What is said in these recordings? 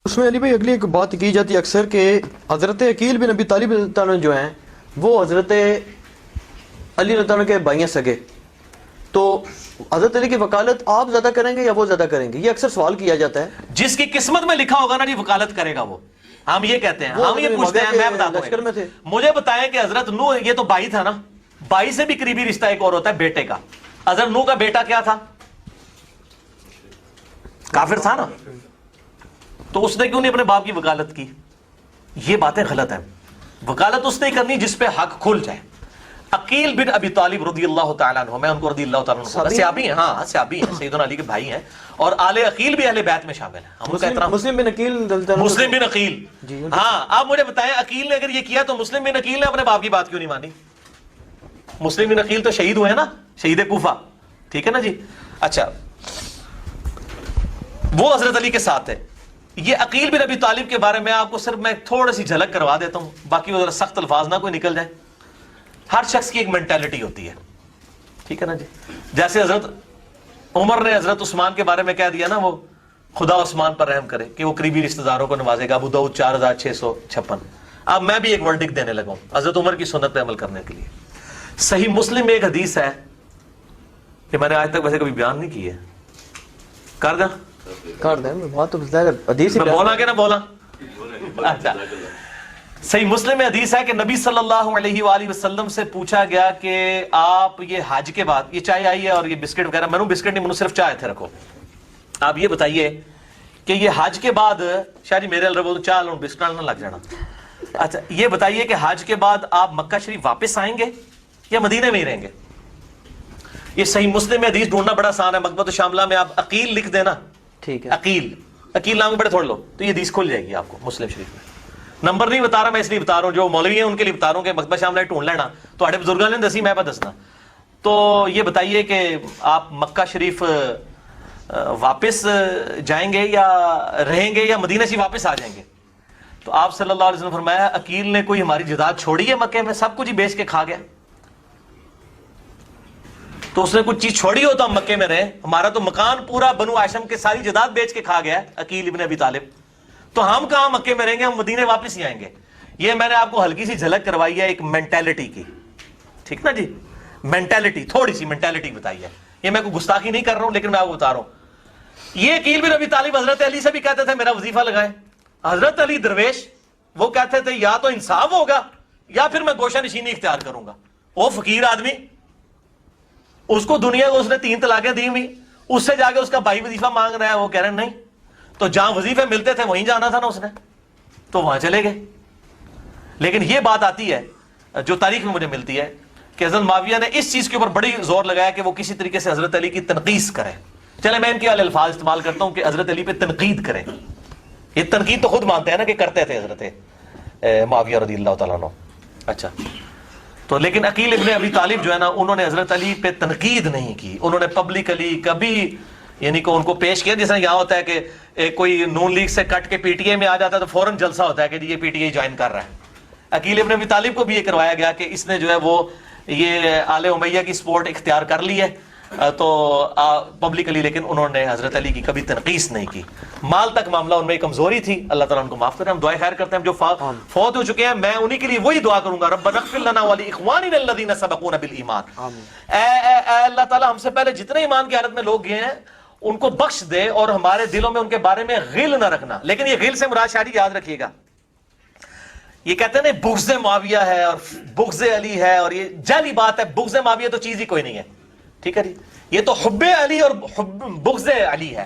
اس میں علی بھائی اگلی ایک بات کی جاتی ہے اکثر کہ حضرت عقیل بن ابی طالب رضی اللہ عنہ جو ہیں وہ حضرت علی رضی اللہ عنہ کے بھائی ہیں سگے، تو حضرت علی کی وکالت آپ زیادہ کریں گے یا وہ زیادہ کریں گے؟ یہ اکثر سوال کیا جاتا ہے۔ جس کی قسمت میں لکھا ہوگا نا جی وکالت کرے گا وہ، ہم یہ کہتے ہیں، ہم یہ پوچھتے ہیں، میں بتاتا ہوں، مجھے بتائیں کہ حضرت نوح، یہ تو بھائی تھا نا، بھائی سے بھی قریبی رشتہ ایک اور ہوتا ہے بیٹے کا۔ حضرت نوح کا بیٹا کیا تھا؟ کافر تھا نا، تو اس نے کیوں نہیں اپنے باپ کی وکالت کی؟ یہ باتیں غلط ہیں۔ وکالت اس نے کرنی جس پہ حق کھل جائے۔ عقیل بن ابی طالب رضی اللہ تعالیٰ عنہ، میں ان کو رضی اللہ تعالیٰ عنہ، صحابی ہیں، ہاں صحابی ہیں، سیدنا علی کے بھائی ہیں، اور آل عقیل بھی اہل بیت میں شامل ہیں، ہم ان کا احترام۔ مسلم بن عقیل، مسلم بن عقیل، ہاں، آپ مجھے بتائیں عقیل نے اگر یہ کیا تو مسلم بن عقیل نے اپنے باپ کی بات کیوں نہیں مانی؟ مسلم بن عقیل تو شہید ہوئے نا، شہید کوفہ، ٹھیک ہے نا جی۔ اچھا، وہ حضرت علی کے ساتھ ہے۔ یہ عقیل بن ابی طالب کے بارے میں آپ کو صرف میں تھوڑی سی جھلک کروا دیتا ہوں، باقی وہ ذرا سخت الفاظ نہ کوئی نکل جائے۔ ہر شخص کی ایک مینٹالٹی ہوتی ہے، ٹھیک ہے نا جی۔ جیسے حضرت عمر نے حضرت عثمان کے بارے میں کہہ دیا نا، وہ خدا عثمان پر رحم کرے کہ وہ قریبی رشتہ داروں کو نوازے گا، ابو داؤد 4656۔ اب میں بھی ایک ورڈکٹ دینے لگا ہوں حضرت عمر کی سنت پہ عمل کرنے کے لیے۔ صحیح مسلم میں ایک حدیث ہے کہ میں نے آج تک ویسے کبھی بیان نہیں کی ہے، کر دیں؟ کر دیں، بات تو حدیث میں بولا کہ نہ بولا؟ اچھا، صحیح مسلم میں حدیث ہے کہ نبی صلی اللہ علیہ وآلہ وسلم سے پوچھا گیا کہ آپ یہ حج کے بعد، یہ چائے آئی ہے اور یہ بسکٹ وغیرہ، میں نے بسکٹ نہیں، میں نے صرف چائے تھے رکھو، آپ یہ بتائیے کہ یہ حج کے بعد، شاید میرے اللہ چاہ لوں بسکٹ نہ لگ جانا۔ اچھا، یہ بتائیے کہ حج کے بعد آپ مکہ شریف واپس آئیں گے یا مدینے میں ہی رہیں گے؟ یہ صحیح مسلم میں حدیث ڈھونڈنا بڑا آسان ہے، مکتبۃ الشاملہ میں آپ عقیل لکھ دینا، ٹھیک ہے، عقیل نام بڑے تھوڑ لو تو یہ حدیث کھل جائے گی آپ کو مسلم شریف میں۔ نمبر نہیں بتا رہا میں، اس لیے بتا رہا ہوں جو مولوی ہیں ان کے لیے بتا رہا ہوں کہ مکتبہ شاملہ ڈھونڈ لینا، تو اڑے بزرگاں نے دسی میں پہ دسنا۔ تو یہ بتائیے کہ آپ مکہ شریف واپس جائیں گے یا رہیں گے یا مدینہ سے واپس آ جائیں گے؟ تو آپ صلی اللہ علیہ وسلم نے فرمایا عقیل نے کوئی ہماری جداد چھوڑی ہے مکے میں؟ سب کچھ ہی بیچ کے کھا گیا۔ تو اس نے کچھ چیز چھوڑی ہو تو ہم مکے میں رہے، ہمارا تو مکان پورا بنو ہاشم کے ساری جداد بیچ کے کھا گیا عقیل ابن ابی طالب، تو ہم کہاں مکے میں رہیں گے، ہم مدینے واپس ہی آئیں گے۔ یہ میں نے آپ کو ہلکی سی جھلک کروائی ہے ایک مینٹالٹی کی، ٹھیک نا جی، مینٹالٹی، تھوڑی سی مینٹالٹی بتائی ہے۔ یہ میں کوئی گستاخی نہیں کر رہا ہوں لیکن میں آپ کو بتا رہا ہوں۔ یہ عقیل بن ابی طالب حضرت علی سے بھی کہتے تھے میرا وظیفہ لگائیں، حضرت علی درویش وہ کہتے تھے یا تو انصاف ہوگا یا پھر میں گوشہ نشینی اختیار کروں گا۔ وہ فقیر آدمی، اس کو دنیا کو اس نے 3 طلاقیں دی ہوئی، اس سے جا کے اس کا بھائی وظیفہ مانگ رہا ہے، وہ کہہ رہے ہیں نہیں، تو جہاں وظیفے ملتے تھے وہیں جانا تھا نا اس نے، تو وہاں چلے گئے۔ لیکن یہ بات آتی ہے جو تاریخ میں مجھے ملتی ہے کہ حضرت معاویہ نے اس چیز کے اوپر بڑی زور لگایا کہ وہ کسی طریقے سے حضرت علی کی تنقید کریں۔ چلے میں ان کے والے الفاظ استعمال کرتا ہوں کہ حضرت علی پہ تنقید کریں۔ یہ تنقید تو خود مانتے ہیں نا کہ کرتے تھے حضرت معاویہ رضی اللہ تعالیٰ عنہ۔ اچھا، تو لیکن عقیل ابن ابی طالب جو ہے نا، انہوں نے حضرت علی پہ تنقید نہیں کی، انہوں نے پبلکلی کبھی یعنی کہ ان کو پیش کیا، جیسا یہاں ہوتا ہے کہ کوئی نون لیگ سے کٹ کے پی ٹی اے میں آ جاتا ہے تو فوراً جلسہ ہوتا ہے کہ جی یہ پی ٹی اے جوائن کر رہا ہے۔ عقیل ابن ابی طالب کو بھی یہ کروایا گیا کہ اس نے جو ہے وہ یہ آل امیہ کی سپورٹ اختیار کر لی ہے، تو پبلکلی، لیکن انہوں نے حضرت علی کی کبھی تنقید نہیں کی۔ مال تک معاملہ ان میں کمزوری تھی، اللہ تعالیٰ ان کو معاف کرے۔ ہم دعائیں خیر کرتے ہیں، جو فوت ہو چکے ہیں میں انہی کے لیے وہی دعا کروں گا، ربنا اغفر لنا ولاخواننا الذین سبقونا بالایمان، اے اللہ تعالیٰ ہم سے پہلے جتنے ایمان کی حالت میں لوگ گئے ہیں ان کو بخش دے اور ہمارے دلوں میں ان کے بارے میں غل نہ رکھنا۔ لیکن یہ غل سے مراد شاید یاد رکھیے گا، یہ کہتے ہیں نا بغض معاویہ ہے اور بغض علی ہے، اور یہ جعلی بات ہے، بغض معاویہ تو چیز ہی کوئی نہیں ہے، ٹھیک ہے جی۔ یہ تو حب علی اور بغض علی ہے،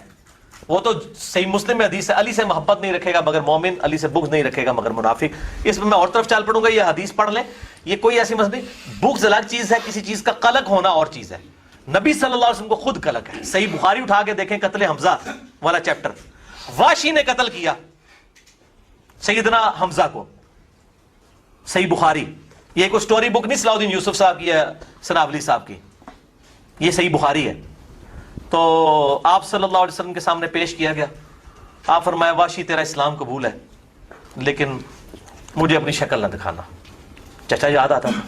وہ تو صحیح مسلم میں حدیث ہے، علی سے محبت نہیں رکھے گا مگر مومن، علی سے بغض نہیں رکھے گا مگر منافق۔ اس میں اور طرف چال پڑوں گا، یہ حدیث پڑھ لیں، یہ کوئی ایسی مسئلہ نہیں۔ بغض الگ چیز ہے، کسی چیز کا قلق ہونا اور چیز ہے۔ نبی صلی اللہ علیہ وسلم کو خود قلق ہے، صحیح بخاری اٹھا کے دیکھیں قتل حمزہ والا چیپٹر، واشی نے قتل کیا سیدنا حمزہ کو، صحیح بخاری، یہ کوئی سٹوری بک نہیں صلاح الدین یوسف صاحب کی یا سنابلی صاحب کی، یہ صحیح بخاری ہے۔ تو آپ صلی اللہ علیہ وسلم کے سامنے پیش کیا گیا، آپ فرمایا واشی تیرا اسلام قبول ہے لیکن مجھے اپنی شکل نہ دکھانا۔ چچا یاد آتا تھا۔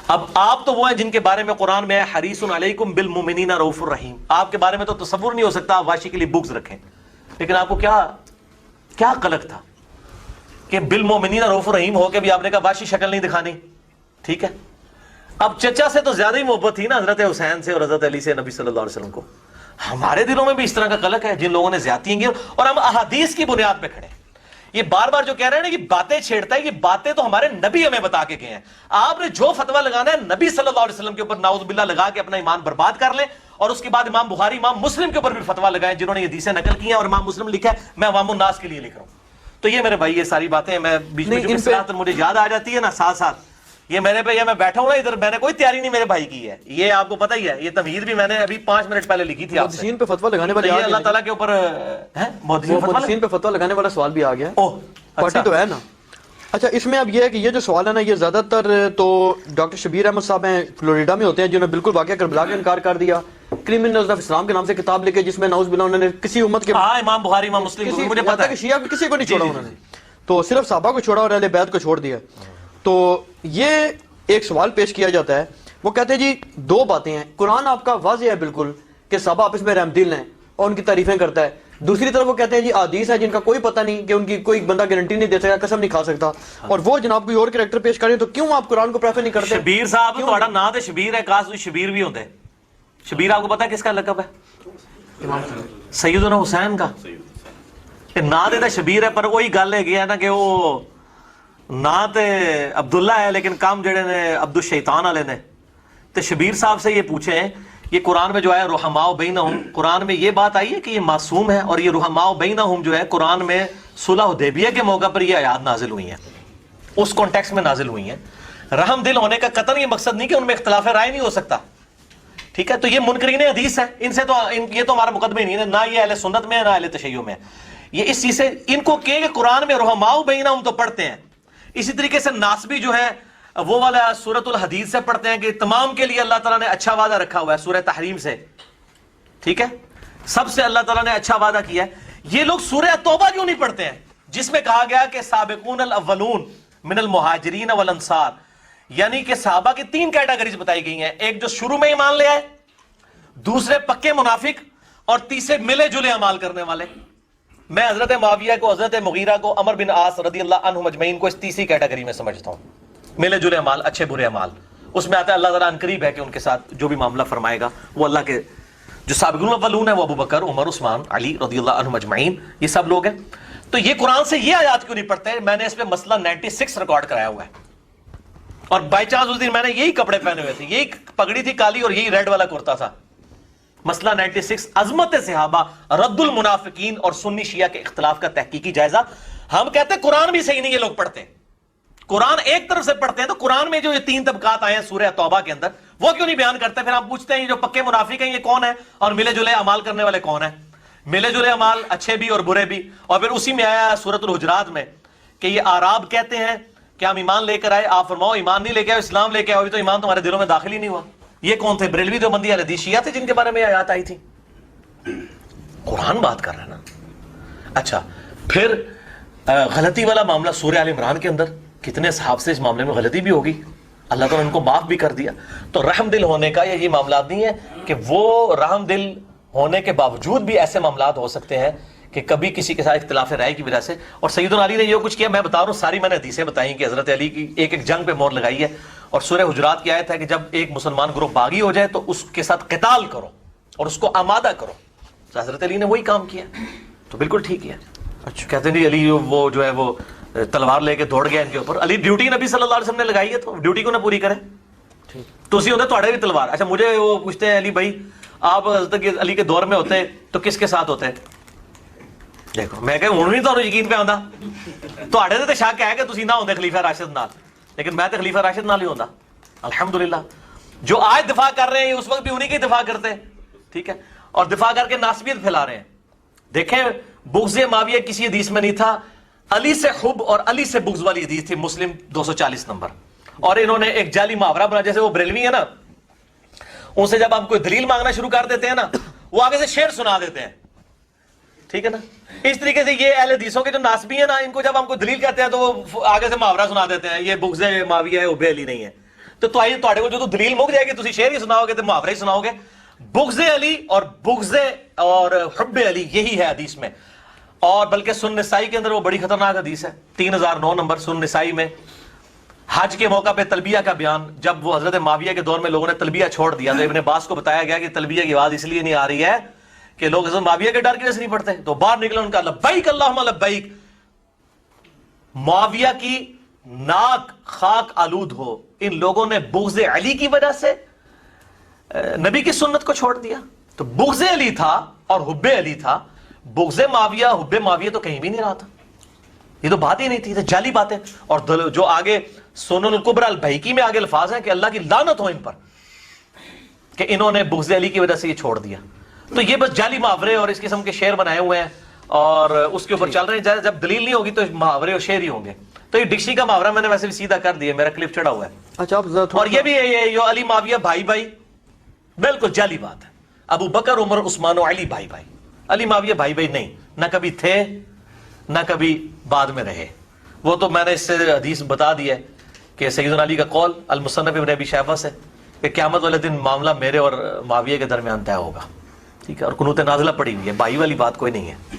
اب آپ تو وہ ہیں جن کے بارے میں قرآن میں ہے حریص علیکم بالمؤمنین رؤوف الرحیم، آپ کے بارے میں تو تصور نہیں ہو سکتا آپ واشی کے لیے بغض رکھیں، لیکن آپ کو کیا کیا قلق تھا کہ بالمومنین رؤوف رحیم ہو کے بھی آپ نے کہا وحشی شکل نہیں دکھانی. ٹھیک ہے, اب چچا سے تو زیادہ ہی محبت تھی نا حضرت حسین سے اور حضرت علی سے نبی صلی اللہ علیہ وسلم کو. ہمارے دلوں میں بھی اس طرح کا قلق ہے جن لوگوں نے زیادتیاں کی, اور ہم احادیث کی بنیاد پہ کھڑے ہیں. یہ بار بار جو کہہ رہے ہیں نا یہ باتیں چھیڑتا ہے, یہ باتیں تو ہمارے نبی ہمیں بتا کے گئے ہیں. آپ نے جو فتویٰ لگانا ہے نبی صلی اللہ علیہ وسلم کے اوپر نعوذ باللہ لگا کے اپنا ایمان برباد کر لیں, اور اس کے بعد امام بخاری امام مسلم کے اوپر بھی فتویٰ لگائیں جنہوں نے یہ حدیثیں نقل کی ہیں, اور امام مسلم لکھا ہے میں عوام الناس کے لیے لکھ رہا ہوں. تو یہ میرے بھائی یہ ساری باتیں میں بیچ میں جو صراحت مجھے یاد آ جاتی ہے نا ساتھ ساتھ, یہ میرے پہ, یہ میں بیٹھا ہوں نا ادھر, میں نے کوئی تیاری نہیں میرے بھائی کی ہے, یہ آپ کو پتہ ہی ہے. یہ تمہید بھی میں نے ابھی 5 منٹ پہلے لکھی تھی آپ سے. محدثین پہ فتویٰ لگانے والے یہ اللہ تعالیٰ کے اوپر ہے, محدثین پہ فتویٰ لگانے والا سوال بھی آ گیا. پارٹی تو ہے نا. اچھا, اس میں اب یہ ہے کہ یہ جو سوال ہے نا یہ زیادہ تر تو ڈاکٹر شبیر احمد صاحب ہیں فلوریڈا میں ہوتے ہیں, جنہوں نے بالکل واقعہ کربلا کا انکار کر دیا. کرمنلز آف اسلام کے نام سے کتاب لکھے جس میں نعوذ باللہ انہوں نے کسی امت کے امام بخاری امام مسلم مجھے پتہ ہے شیعہ کسی کو نہیں چھوڑا انہوں نے, تو صرف صحابہ کو چھوڑا اور اہل بیت کو چھوڑ دیا. تو یہ ایک سوال پیش کیا جاتا ہے, وہ کہتے ہیں جی 2 باتیں ہیں. قرآن آپ کا واضح ہے بالکل کہ صحابہ آپس میں رحم دل ہیں اور ان کی تعریفیں کرتا ہے. دوسری طرف وہ کہتے ہیں جی حدیث ہے جن کا کوئی پتہ نہیں, کہ ان کی کوئی بندہ گارنٹی نہیں دے سکتا, قسم نہیں کھا سکتا, اور وہ جناب کوئی اور کریکٹر پیش کریں, تو کیوں آپ قرآن کو پریفر نہیں کرتے؟ شبیر صاحب تہاڈا نام تے شبیر ہے, کاش کوئی شبیر بھی ہوندے. شبیر آپ کو پتہ ہے کس کا لقب ہے؟ سیدنا حسین کا. نا تے شبیر ہے, پر وہی گل ہے نا کہ وہ نا تے عبداللہ ہے لیکن کام جڑے نے عبد الشیطان والے نے. تے شبیر صاحب سے یہ پوچھیں, یہ قرآن میں جو ہے رحماء بینہم, قرآن میں یہ بات آئی ہے کہ یہ معصوم ہے, اور یہ رحماء بینہم جو ہے قرآن میں صلح حدیبیہ کے موقع پر یہ آیات نازل ہوئی ہیں, اس کانٹیکس میں نازل ہوئی ہیں. رحم دل ہونے کا قطعاً یہ مقصد نہیں کہ ان میں اختلاف رائے نہیں ہو سکتا. ٹھیک ہے, تو یہ منکرین حدیث ہے, ان سے تو یہ تو ہمارا مقدمہ ہی نہیں ہے, نہ یہ اہل سنت میں ہے نہ اہل تشیع میں. یہ اس چیز سے ان کو کہیں کہ قرآن میں رحماء بینہم تو پڑھتے ہیں. اسی طریقے سے ناسبی جو ہے وہ والا سورۃ الحدید سے پڑھتے ہیں کہ تمام کے لیے اللہ تعالیٰ نے اچھا وعدہ رکھا ہوا ہے سورہ تحریم سے. ٹھیک ہے, سب سے اللہ تعالیٰ نے اچھا وعدہ کیا ہے. یہ لوگ سورہ توبہ کیوں نہیں پڑھتے ہیں جس میں کہا گیا کہ سابقون الاولون من المہاجرین والانصار, یعنی کہ صحابہ کی 3 کیٹیگریز بتائی گئی ہیں. ایک جو شروع میں ایمان لے آئے, دوسرے پکے منافق, اور تیسرے ملے جلے اعمال کرنے والے. میں حضرت معاویہ کو, حضرت مغیرہ کو, عمر بن عاص رضی اللہ عنہ مجمعین کو اس تیسری کیٹیگری میں سمجھتا ہوں. ملے جلے اعمال, اچھے برے اعمال, اس میں آتا ہے اللہ تعالیٰ ان قریب ہے کہ ان کے ساتھ جو بھی معاملہ فرمائے گا وہ اللہ کے جو سابقون الاولون ہے وہ ابو بکر, عمر, عثمان, علی رضی اللہ عنہ مجمعین, یہ سب لوگ ہیں. تو یہ قرآن سے یہ آیات کیوں نہیں پڑھتے؟ میں نے اس پہ مسئلہ 96 ریکارڈ کرایا ہوا ہے, اور بائی چانس اس دن میں نے یہی کپڑے پہنے ہوئے تھے, یہی پگڑی تھی کالی اور یہی ریڈ والا کرتا تھا. مسئلہ 96 عظمت صحابہ, رد المنافقین اور سنی شیعہ کے اختلاف کا تحقیقی جائزہ. ہم کہتے ہیں قرآن بھی صحیح نہیں یہ لوگ پڑھتے, قرآن ایک طرف سے پڑھتے ہیں. تو قرآن میں جو یہ 3 طبقات آئے ہیں سورہ توبہ کے اندر وہ کیوں نہیں بیان کرتے؟ پھر ہم پوچھتے ہیں یہ جو پکے منافق ہیں یہ کون ہے, اور ملے جلے اعمال کرنے والے کون ہیں؟ ملے جلے اعمال اچھے بھی اور برے بھی. اور پھر اسی میں آیا سورۃ الحجرات میں کہ یہ اعراب کہتے ہیں کہ ہم ایمان لے کر آئے, آپ فرماؤ ایمان نہیں لے کے آئے, اسلام لے کے آئے, تو ایمان تمہارے دلوں میں داخل ہی نہیں ہوا. یہ کون تھے؟ بریلوی دیوبندی اہل حدیث شیعہ تھے جن کے بارے میں آیات آئی تھی. قرآن بات کر رہا ہے نا. اچھا, پھر غلطی والا معاملہ سورہ آل عمران کے اندر کتنے صحاب سے اس معاملے میں غلطی بھی ہوگی, اللہ تعالیٰ نے ان کو معاف بھی کر دیا. تو رحم دل ہونے کا یہ معاملات نہیں ہے کہ وہ رحم دل ہونے کے باوجود بھی ایسے معاملات ہو سکتے ہیں کہ کبھی کسی کے ساتھ اختلاف رائے کی وجہ سے. اور سیدنا علی نے یہ کچھ کیا, میں بتا رہا ہوں ساری میں نے حدیثیں بتائی کہ حضرت علی کی ایک ایک جنگ پہ مور لگائی ہے. اور سورہ حجرات کی آیت ہے کہ جب ایک مسلمان گروہ باغی ہو جائے تو اس کے ساتھ قتال کرو اور اس کو آمادہ کرو. تو حضرت علی نے وہی کام کیا, تو بالکل ٹھیک ہے. اچھا, کہتے ہیں علی وہ جو ہے وہ تلوار لے کے دوڑ گیا ان کے اوپر. علی ڈیوٹی نبی صلی اللہ علیہ وسلم نے لگائی ہے تو ڈیوٹی کو نہ پوری کرے تو اسی ہوتے تھوڑے بھی تلوار. اچھا, مجھے وہ پوچھتے ہیں علی بھائی آپ حضرت علی کے دور میں ہوتے تو کس کے ساتھ ہوتے؟ دیکھو میں کہ ہوں نہیں تو یقین پہ آتا تھوڑے تو شک ہے کہ تسی نہ ہوندے خلیفہ راشد نال, لیکن میں تو خلیفہ راشد نال ہی ہوندا الحمدللہ. جو آج دفاع کر رہے ہیں اس وقت بھی انہی کی دفاع کرتے ہیں. ٹھیک ہے, اور دفاع کر کے ناسبیت پھیلا رہے ہیں. دیکھیں بغض معاویہ کسی حدیث میں نہیں تھا, علی سے حب اور علی سے بغض والی حدیث تھی, مسلم 240 نمبر. اور انہوں نے ایک جعلی محاورہ بنا, جیسے وہ بریلوی ہے نا, ان سے جب ہم کوئی دلیل مانگنا شروع کر دیتے ہیں نا وہ آگے سے شعر سنا دیتے ہیں. ٹھیک ہے نا, اس طریقے سے یہ اہل حدیثوں کے جو ناسبی ہیں نا, ان کو جب ہم کوئی دلیل کہتے ہیں تو وہ آگے سے محاورہ سنا دیتے ہیں, یہ بغض معاویہ ہے حب علی نہیں ہے. تو آئیے تھوڑے کو جو تو دلیل مک جائے گی تسی شعر ہی سناؤ گے تو محاورہ ہی سناؤ گے. بغض علی اور بغض اور حب علی یہی ہے حدیث میں. اور بلکہ سنن نسائی کے اندر وہ بڑی خطرناک حدیث ہے 3009 نمبر سنن نسائی میں، حج کے موقع پہ تلبیہ کا بیان، جب وہ حضرت معاویہ کے دور میں لوگوں نے تلبیہ چھوڑ دیا تو ابن عباس کو بتایا گیا کہ تلبیہ کی آواز اس لیے نہیں آ رہی ہے کہ لوگ حضرت معاویہ کے ڈر کی وجہ سے نہیں پڑھتے، تو باہر نکلے ان کا لبیک اللہم لبیک، معاویہ کی ناک خاک آلود ہو، ان لوگوں نے بغض علی کی وجہ سے نبی کی سنت کو چھوڑ دیا۔ تو بغض علی تھا اور حب علی تھا، بغض معاویہ حب معاویہ تو کہیں بھی نہیں رہا تھا، یہ تو بات ہی نہیں تھی، تو جعلی باتیں۔ اور جو آگے سنن الکبری البیہقی میں آگے الفاظ ہیں کہ اللہ کی لعنت ہو ان پر کہ انہوں نے بغض علی کی وجہ سے یہ چھوڑ دیا۔ تو یہ بس جعلی محاورے اور اس قسم کے شعر بنائے ہوئے ہیں اور اس کے اوپر چل رہے ہیں، جب دلیل نہیں ہوگی تو محاورے اور شعر ہی ہوں گے۔ تو یہ ڈکشنری کا محاورہ میں نے ویسے بھی سیدھا کر دیا، میرا کلپ چڑھا ہوا ہے۔ اچھا آپ ذرا اور یہ بھی یہ علی معاویہ بھائی بھائی بالکل جعلی بات ہے، ابو بکر عمر عثمان و علی بھائی بھائی، علی معاویہ بھائی بھائی نہیں، نہ کبھی تھے نہ کبھی بعد میں رہے۔ وہ تو میں نے اس سے حدیث بتا دی ہے کہ سیدنا علی کا قول المصنف ابن ابی شیبہ سے کہ قیامت والے دن معاملہ میرے اور معاویہ کے درمیان طے ہوگا، ٹھیک ہے، اور قنوت نازلہ پڑی ہوئی ہے، بھائی والی بات کوئی نہیں ہے۔